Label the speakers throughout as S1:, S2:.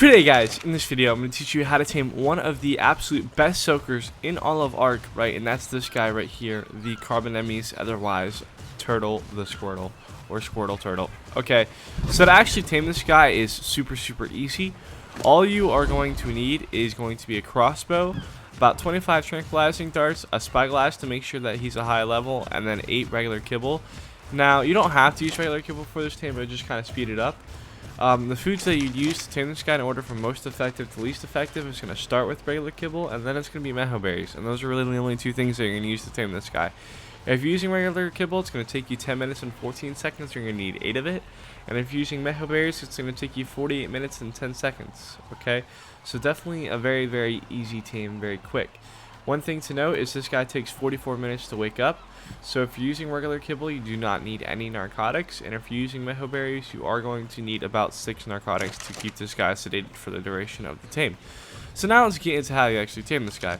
S1: Today guys, in this video I'm going to teach you how to tame one of the absolute best soakers in all of Ark, right? And that's this guy right here, the Carbonemys, otherwise Turtle the Squirtle, or Squirtle Turtle. Okay, so to actually tame this guy is super easy. All you are going to need is going to be a crossbow, about 25 tranquilizing darts, a spyglass to make sure that he's a high level, and then 8 regular kibble. Now, you don't have to use regular kibble for this tame, but just kind of speed it up. The foods that you'd use to tame this guy in order from most effective to least effective is going to start with regular kibble, and then it's going to be meho berries. And those are really the only two things that you're going to use to tame this guy. If you're using regular kibble, it's going to take you 10 minutes and 14 seconds. You're going to need 8 of it. And if you're using meho berries, it's going to take you 48 minutes and 10 seconds. Okay? So definitely a very easy tame, very quick. One thing to note is this guy takes 44 minutes to wake up. So if you're using regular kibble, you do not need any narcotics. And if you're using meho berries, you are going to need about 6 narcotics to keep this guy sedated for the duration of the tame. So now let's get into how you actually tame this guy.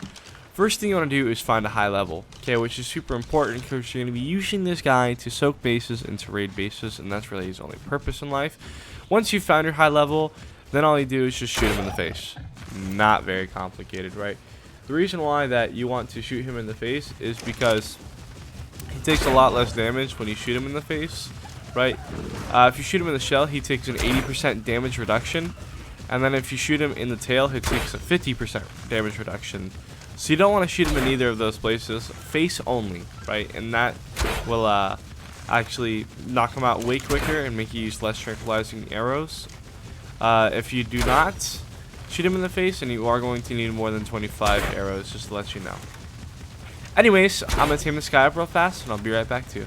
S1: First thing you want to do is find a high level, okay, which is super important because you're going to be using this guy to soak bases and to raid bases, and that's really his only purpose in life. Once you've found your high level, then all you do is just shoot him in the face. Not very complicated, right? The reason why that you want to shoot him in the face is because he takes a lot less damage when you shoot him in the face, right? If you shoot him in the shell, he takes an 80% damage reduction, and then if you shoot him in the tail, he takes a 50% damage reduction. So you don't want to shoot him in either of those places, face only, right? And that will actually knock him out way quicker and make you use less tranquilizing arrows. If you do not shoot him in the face, and you are going to need more than 25 arrows, just to let you know. Anyways, I'm going to tame this guy up real fast, and I'll be right back to you.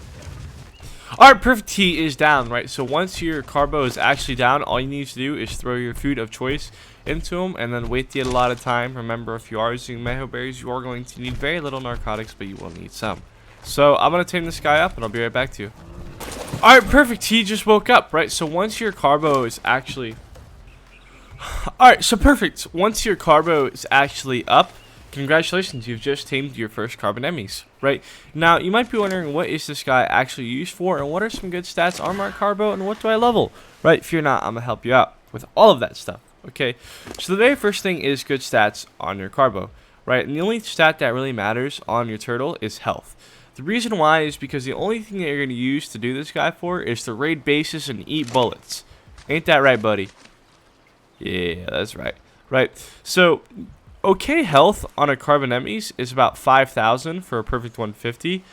S1: Alright, perfect. He is down, right? So once your carbo is actually down, all you need to do is throw your food of choice into him, and then wait to get a lot of time. Remember, if you are using meho berries, you are going to need very little narcotics, but you will need some. So I'm going to tame this guy up, and I'll be right back to you. Alright, perfect. He just woke up, right? So once your carbo is actually... Alright, so perfect. Once your carbo is actually up, congratulations, you've just tamed your first Carbonemys, right? Now, you might be wondering, what is this guy actually used for, and what are some good stats on my carbo, and what do I level? Right, fear not, I'm going to help you out with all of that stuff, okay? So the very first thing is good stats on your carbo, right? And the only stat that really matters on your turtle is health. The reason why is because the only thing that you're going to use to do this guy for is to raid bases and eat bullets. Ain't that right, buddy? Yeah, that's right. Right, so... okay health on a Carbonemys is about 5,000 for a perfect 150.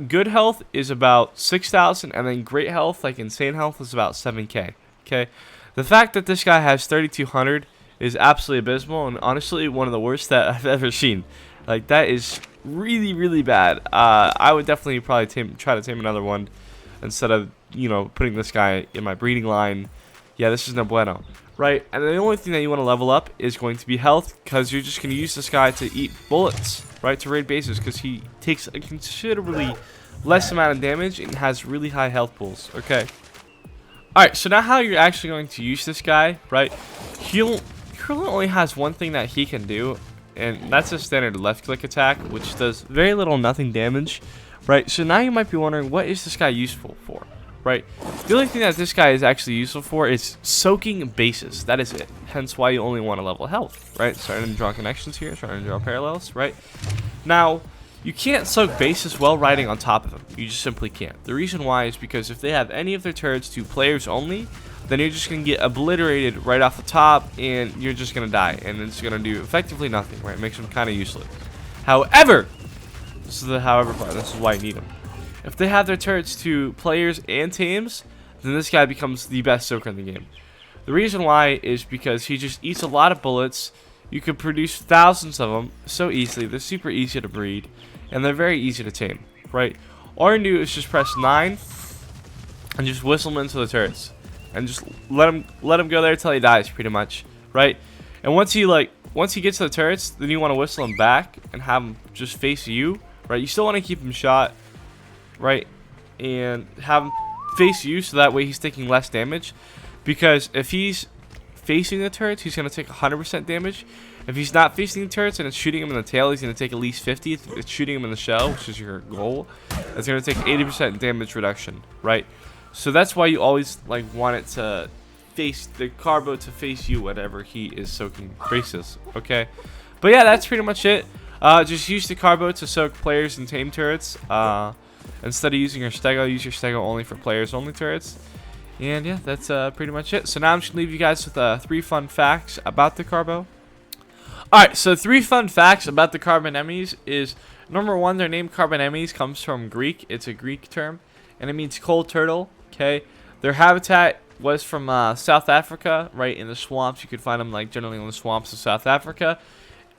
S1: Good health is about 6,000, and then great health, like insane health, is about 7k. Okay, the fact that this guy has 3,200 is absolutely abysmal, and honestly one of the worst that I've ever seen. Like, that is really bad. I would definitely probably try to tame another one instead of, you know, putting this guy in my breeding line. Yeah, this is no bueno. Right, and the only thing that you want to level up is going to be health, because you're just going to use this guy to eat bullets, right, to raid bases, because he takes a considerably less amount of damage and has really high health pools. Okay. Alright, so now how you're actually going to use this guy, right? He currently only has one thing that he can do, and that's a standard left click attack, which does very little nothing damage, right? So now you might be wondering, what is this guy useful for? Right, the only thing that this guy is actually useful for is soaking bases. That is it. Hence why you only want to level health, right? Starting to draw connections here, starting to draw parallels, right? Now, you can't soak bases while riding on top of them. You just simply can't. The reason why is because if they have any of their turrets to players only, then you're just going to get obliterated right off the top, and you're just going to die. And it's going to do effectively nothing, right? It makes them kind of useless. However, this is the however part. This is why you need them. If they have their turrets to players and tames, then this guy becomes the best soaker in the game. The reason why is because he just eats a lot of bullets. You can produce thousands of them so easily. They're super easy to breed, and they're very easy to tame, right? All you do is just press 9 and just whistle him into the turrets, and just let him go there till he dies, pretty much, right? And once he gets to the turrets, then you want to whistle him back and have him just face you, right? You still want to keep him shot, right, and have him face you, so that way he's taking less damage, because if he's facing the turrets, he's going to take 100% damage. If he's not facing the turrets and it's shooting him in the tail, he's going to take at least 50. If it's shooting him in the shell, which is your goal, it's going to take 80% damage reduction, right? So that's why you always want it to face the carbo to face you whenever he is soaking braces. Okay, but yeah, that's pretty much it. Just use the carbo to soak players and tame turrets. Instead of using your stego, use your stego only for players only turrets. And yeah, that's pretty much it. So now I'm just gonna leave you guys with 3 fun facts about the carbo. Alright, so 3 fun facts about the Carbonemys is, number 1, their name Carbonemys comes from Greek. It's a Greek term, and it means cold turtle. Okay, their habitat was from South Africa, right in the swamps. You could find them like generally in the swamps of South Africa,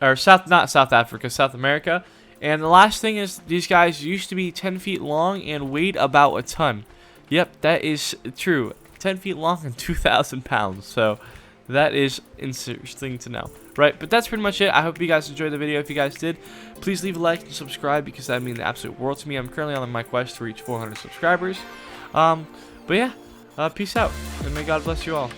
S1: or not South Africa, South America. And the last thing is, these guys used to be 10 feet long and weighed about a ton. Yep, that is true. 10 feet long and 2,000 pounds. So that is interesting to know. Right, but that's pretty much it. I hope you guys enjoyed the video. If you guys did, please leave a like and subscribe, because that would mean the absolute world to me. I'm currently on my quest to reach 400 subscribers. But yeah, peace out, and may God bless you all.